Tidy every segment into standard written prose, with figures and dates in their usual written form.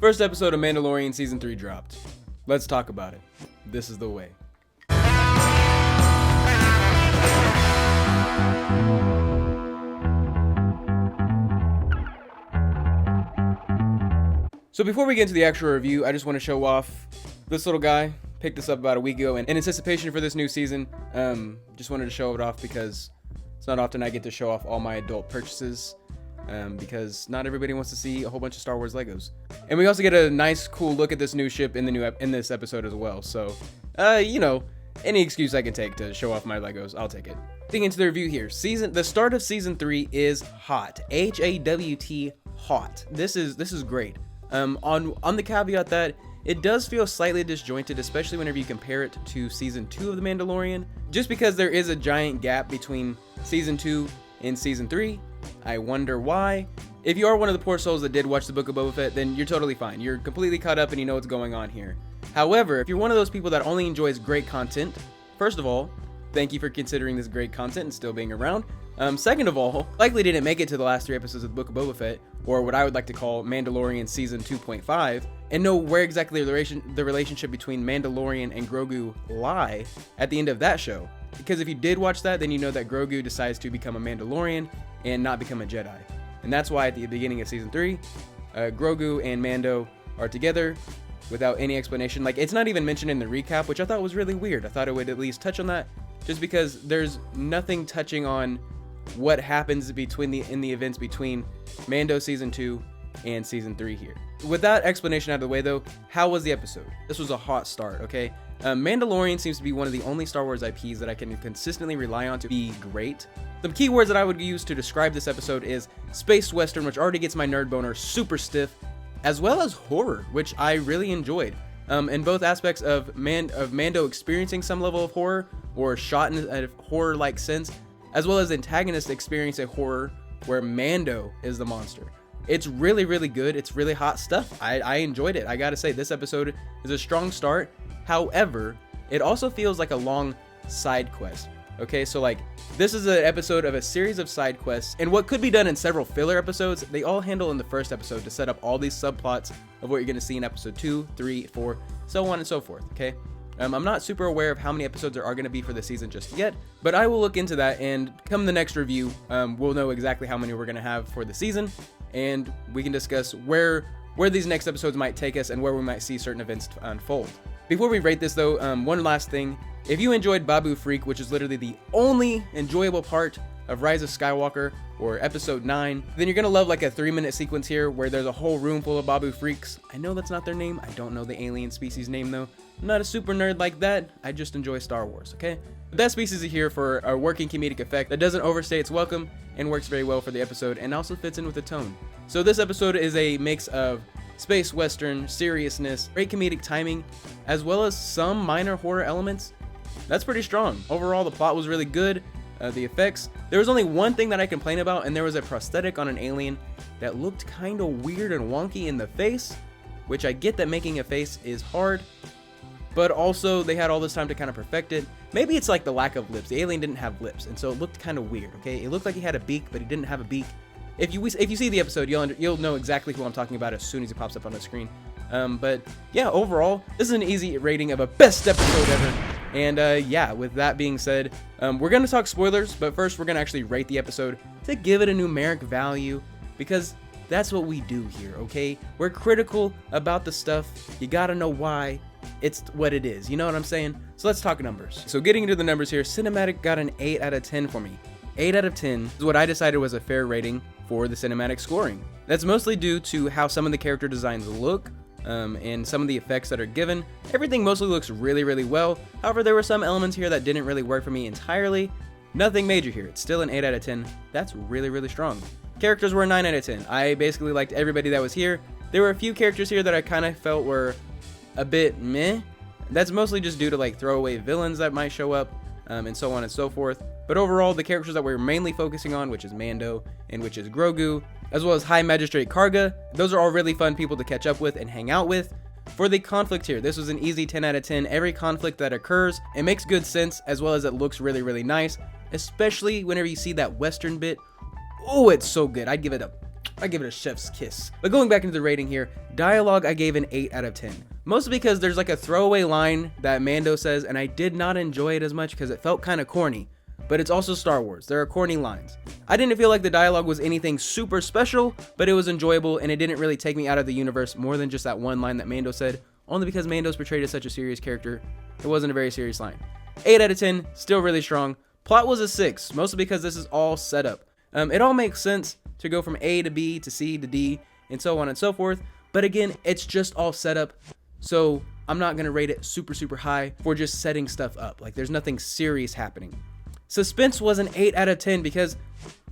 First episode of Mandalorian Season 3 dropped. Let's talk about it. This is the way. So before we get into the actual review, I just want to show off this little guy. Picked this up about a week ago, and in anticipation for this new season, just wanted to show it off because it's not often I get to show off all my adult purchases. Because not everybody wants to see a whole bunch of Star Wars Legos. And we also get a nice, cool look at this new ship in this episode as well. So, any excuse I can take to show off my Legos, I'll take it. Getting into the review here, the start of season 3 is hot. HAWT, hot. This is great. On the caveat that it does feel slightly disjointed, especially whenever you compare it to season 2 of The Mandalorian, just because there is a giant gap between season 2 and season 3. I wonder why. If you are one of the poor souls that did watch the Book of Boba Fett, then you're totally fine. You're completely caught up and you know what's going on here. However, if you're one of those people that only enjoys great content, first of all, thank you for considering this great content and still being around. Second of all, likely didn't make it to the last 3 episodes of the Book of Boba Fett, or what I would like to call Mandalorian Season 2.5, and know where exactly the relationship between Mandalorian and Grogu lie at the end of that show. Because if you did watch that, then you know that Grogu decides to become a Mandalorian and not become a Jedi. And that's why at the beginning of season 3, Grogu and Mando are together without any explanation. Like, it's not even mentioned in the recap, which I thought was really weird. I thought it would at least touch on that, just because there's nothing touching on what happens in the events between Mando season 2 and season 3 here. With that explanation out of the way though, how was the episode? This was a hot start, okay? Mandalorian seems to be one of the only Star Wars IPs that I can consistently rely on to be great. Some key words that I would use to describe this episode is space western, which already gets my nerd boner super stiff, as well as horror, which I really enjoyed. In both aspects of Mando experiencing some level of horror, or shot in a horror-like sense, as well as antagonists experience a horror where Mando is the monster. It's really, really good. It's really hot stuff. I enjoyed it. I gotta say, this episode is a strong start. However, it also feels like a long side quest. Okay, so like, this is an episode of a series of side quests, and what could be done in several filler episodes, they all handle in the first episode to set up all these subplots of what you're gonna see in episode 2, 3, 4, so on and so forth, okay? I'm not super aware of how many episodes there are going to be for the season just yet, but I will look into that, and come the next review, we'll know exactly how many we're going to have for the season, and we can discuss where these next episodes might take us and where we might see certain events unfold. Before we rate this though, one last thing. If you enjoyed Babu Freak, which is literally the only enjoyable part of Rise of Skywalker, or episode 9, then you're gonna love like a 3-minute sequence here where there's a whole room full of Babu Freaks. I know that's not their name. I don't know the alien species name though. I'm not a super nerd like that. I just enjoy Star Wars, okay? But that species is here for a working comedic effect that doesn't overstay its welcome and works very well for the episode and also fits in with the tone. So this episode is a mix of space western, seriousness, great comedic timing, as well as some minor horror elements. That's pretty strong. Overall, the plot was really good. The effects, there was only one thing that I complain about, and there was a prosthetic on an alien that looked kind of weird and wonky in the face, which I get that making a face is hard, but also they had all this time to kind of perfect it. Maybe it's like the lack of lips. The alien didn't have lips, and so it looked kind of weird, okay? It looked like he had a beak, but he didn't have a beak. If you see the episode, you'll know exactly who I'm talking about as soon as he pops up on the screen. But yeah, overall, this is an easy rating of a best episode ever. And yeah, with that being said, we're going to talk spoilers, but first we're going to actually rate the episode to give it a numeric value, because that's what we do here, okay? We're critical about the stuff. You got to know why. It's what it is. You know what I'm saying? So let's talk numbers. So getting into the numbers here, Cinematic got an 8 out of 10 for me. 8 out of 10 is what I decided was a fair rating for the cinematic scoring. That's mostly due to how some of the character designs look, and some of the effects that are given. Everything mostly looks really, really well. However, there were some elements here that didn't really work for me entirely. Nothing major here. It's still an 8 out of 10. That's really, really strong. Characters were a 9 out of 10. I basically liked everybody that was here. There were a few characters here that I kind of felt were a bit meh. That's mostly just due to like throwaway villains that might show up, and so on and so forth. But overall, the characters that we're mainly focusing on, which is Mando and which is Grogu, as well as High Magistrate Karga, those are all really fun people to catch up with and hang out with. For the conflict here, this was an easy 10 out of 10. Every conflict that occurs, it makes good sense, as well as it looks really, really nice, especially whenever you see that western bit. Oh, it's so good. I'd give it a I give it a chef's kiss. But going back into the rating here, dialogue I gave an 8 out of 10. Mostly because there's like a throwaway line that Mando says, and I did not enjoy it as much because it felt kind of corny. But it's also Star Wars. There are corny lines. I didn't feel like the dialogue was anything super special, but it was enjoyable, and it didn't really take me out of the universe more than just that one line that Mando said, only because Mando's portrayed as such a serious character. It wasn't a very serious line. 8 out of 10, still really strong. Plot was a 6, mostly because this is all set up. It all makes sense to go from A to B to C to D, and so on and so forth, but again, it's just all set up, so I'm not going to rate it super high for just setting stuff up. Like, there's nothing serious happening. Suspense was an 8 out of 10 because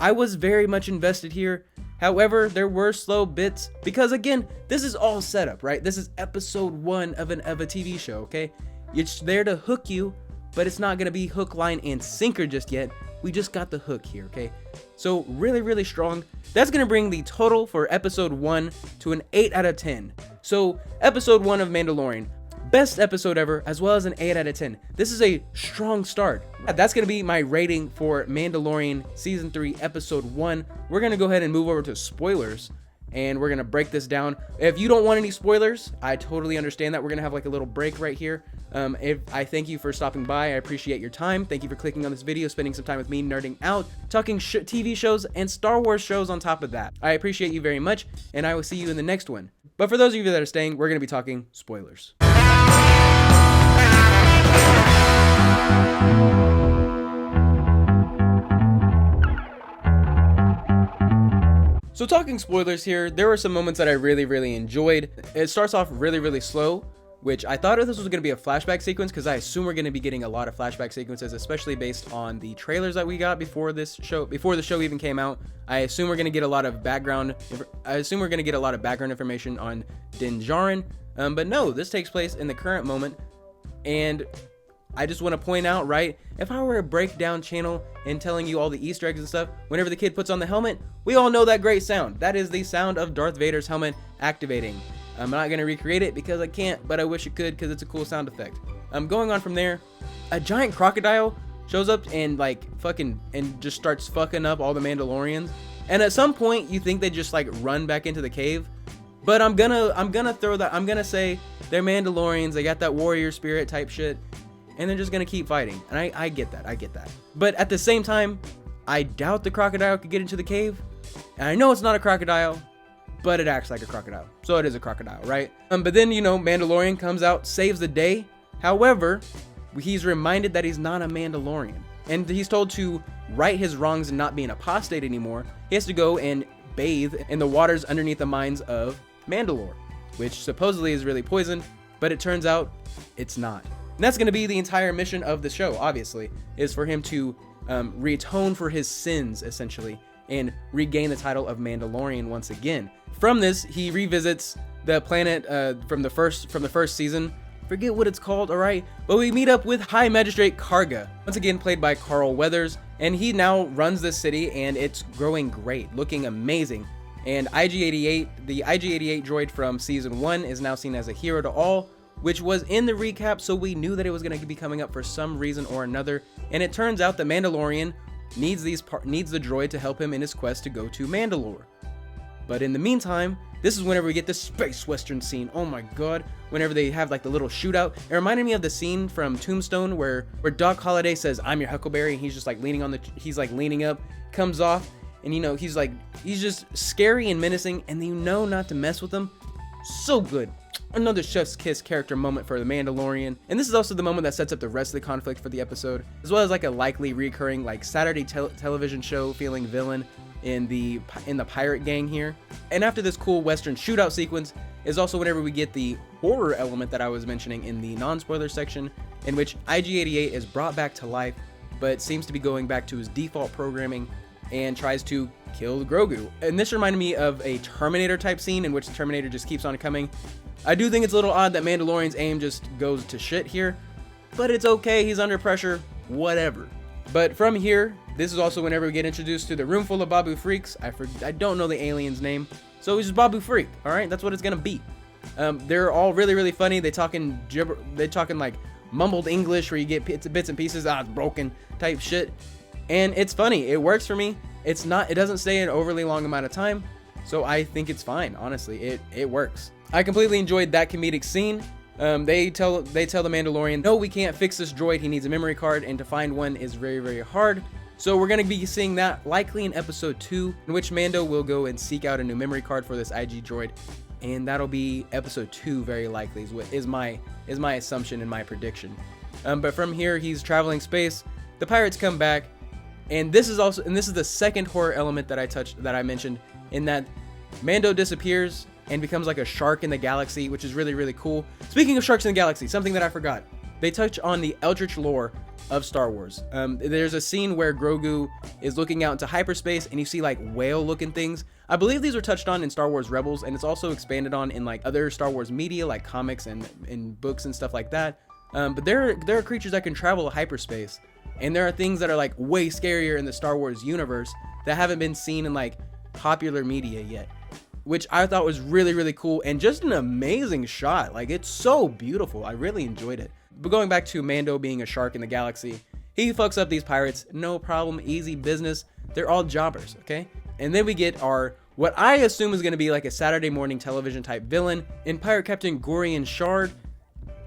I was very much invested here. However, there were slow bits because, again, this is all set up, right? This is episode 1 of a TV show, okay? It's there to hook you, but it's not going to be hook, line, and sinker just yet. We just got the hook here, okay? So really strong. That's going to bring the total for episode 1 to an 8 out of 10. So episode 1 of Mandalorian, best episode ever, as well as an 8 out of 10. This is a strong start. That's going to be my rating for Mandalorian Season 3, Episode 1. We're going to go ahead and move over to spoilers, and we're going to break this down. If you don't want any spoilers, I totally understand that. We're going to have like a little break right here. I thank you for stopping by. I appreciate your time. Thank you for clicking on this video, spending some time with me, nerding out, talking TV shows and Star Wars shows on top of that. I appreciate you very much, and I will see you in the next one. But for those of you that are staying, we're going to be talking spoilers. So talking spoilers here, there were some moments that I really enjoyed. It starts off really slow, which I thought this was going to be a flashback sequence because I assume we're going to be getting a lot of flashback sequences, especially based on the trailers that we got before the show even came out. I assume we're going to get a lot of background information on Din Djarin, but no, this takes place in the current moment, and I just want to point out, right, if I were a breakdown channel and telling you all the Easter eggs and stuff, whenever the kid puts on the helmet, we all know that great sound. That is the sound of Darth Vader's helmet activating. I'm not going to recreate it because I can't, but I wish it could because it's a cool sound effect. Going on from there, a giant crocodile shows up and just starts fucking up all the Mandalorians. And at some point, you think they just like run back into the cave. But I'm gonna say they're Mandalorians. They got that warrior spirit type shit. And they're just gonna keep fighting. And I get that. But at the same time, I doubt the crocodile could get into the cave. And I know it's not a crocodile, but it acts like a crocodile. So it is a crocodile, right? But then, Mandalorian comes out, saves the day. However, he's reminded that he's not a Mandalorian. And he's told to right his wrongs and not be an apostate anymore. He has to go and bathe in the waters underneath the mines of Mandalore, which supposedly is really poisoned, but it turns out it's not. And that's going to be the entire mission of the show, obviously, is for him to atone for his sins, essentially, and regain the title of Mandalorian once again. From this, he revisits the planet from the first season. Forget what it's called, alright? But we meet up with High Magistrate Karga, once again played by Carl Weathers, and he now runs this city, and it's growing great, looking amazing. And IG-88, the IG-88 droid from Season 1 is now seen as a hero to all, which was in the recap, so we knew that it was going to be coming up for some reason or another. And it turns out that Mandalorian needs the droid to help him in his quest to go to Mandalore. But in the meantime, this is whenever we get this space western scene. Oh my god, whenever they have like the little shootout. It reminded me of the scene from Tombstone where Doc Holliday says, "I'm your Huckleberry," and he's just like leaning leaning up, comes off, and he's just scary and menacing, and not to mess with him. So good. Another chef's kiss character moment for the Mandalorian. And this is also the moment that sets up the rest of the conflict for the episode, as well as like a likely recurring like Saturday television show feeling villain in the pirate gang here. And after this cool western shootout sequence is also whenever we get the horror element that I was mentioning in the non-spoiler section, in which IG-88 is brought back to life, but seems to be going back to his default programming and tries to kill Grogu. And this reminded me of a Terminator type scene in which the Terminator just keeps on coming. I do think it's a little odd that Mandalorian's aim just goes to shit here, but it's okay, he's under pressure, whatever. But from here, this is also whenever we get introduced to the room full of Babu Freaks. I don't know the alien's name, so it's just Babu Freak, alright? That's what it's gonna be. They're all really funny. They talking like mumbled English where you get bits and pieces, it's broken type shit. And it's funny, it works for me. It doesn't stay an overly long amount of time, So I think it's fine, honestly. It works. I completely enjoyed that comedic scene. They tell the Mandalorian, no, we can't fix this droid. He needs a memory card, and to find one is very, very hard. So we're going to be seeing that likely in episode 2, in which Mando will go and seek out a new memory card for this IG droid. And that'll be episode 2 very likely is my assumption and my prediction. But from here, he's traveling space. The pirates come back, and this is the second horror element that I mentioned, in that Mando disappears and becomes like a shark in the galaxy, which is really, really cool. Speaking of sharks in the galaxy, something that I forgot. They touch on the eldritch lore of Star Wars. There's a scene where Grogu is looking out into hyperspace and you see like whale-looking things. I believe these were touched on in Star Wars Rebels, and it's also expanded on in like other Star Wars media, like comics and books and stuff like that. But there are creatures that can travel hyperspace, and there are things that are like way scarier in the Star Wars universe that haven't been seen in like popular media yet, which I thought was really, really cool and just an amazing shot. Like, it's so beautiful. I really enjoyed it. But going back to Mando being a shark in the galaxy, he fucks up these pirates, no problem, easy business. They're all jobbers, okay? And then we get what I assume is going to be like a Saturday morning television type villain in Pirate Captain Gorian Shard.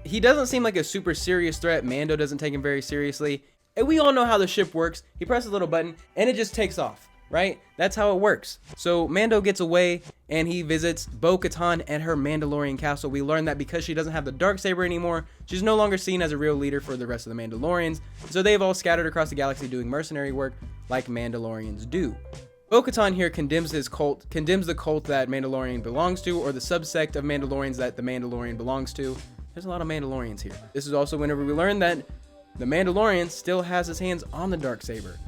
He doesn't seem like a super serious threat. Mando doesn't take him very seriously. And we all know how the ship works. He presses a little button and it just takes off, right? That's how it works. So Mando gets away and he visits Bo-Katan and her Mandalorian castle. We learn that because she doesn't have the Darksaber anymore, she's no longer seen as a real leader for the rest of the Mandalorians. So they've all scattered across the galaxy doing mercenary work like Mandalorians do. Bo-Katan here condemns the cult that Mandalorian belongs to, or the subsect of Mandalorians that the Mandalorian belongs to. There's a lot of Mandalorians here. This is also whenever we learn that the Mandalorian still has his hands on the Darksaber.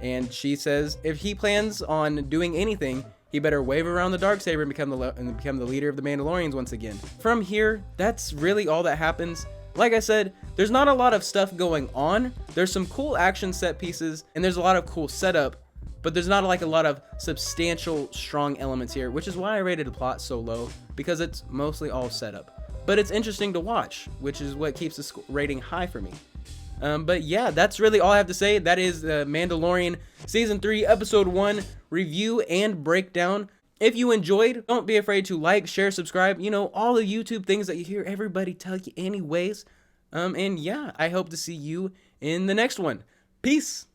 And she says if he plans on doing anything, he better wave around the Darksaber and become the leader of the Mandalorians once again. From here, that's really all that happens. Like I said, there's not a lot of stuff going on. There's some cool action set pieces, and there's a lot of cool setup, but there's not like a lot of substantial, strong elements here, which is why I rated the plot so low, because it's mostly all setup. But it's interesting to watch, which is what keeps the rating high for me. But yeah, that's really all I have to say. That is the Mandalorian Season 3, Episode 1 review and breakdown. If you enjoyed, don't be afraid to like, share, subscribe. You know, all the YouTube things that you hear everybody tell you anyways. And yeah, I hope to see you in the next one. Peace.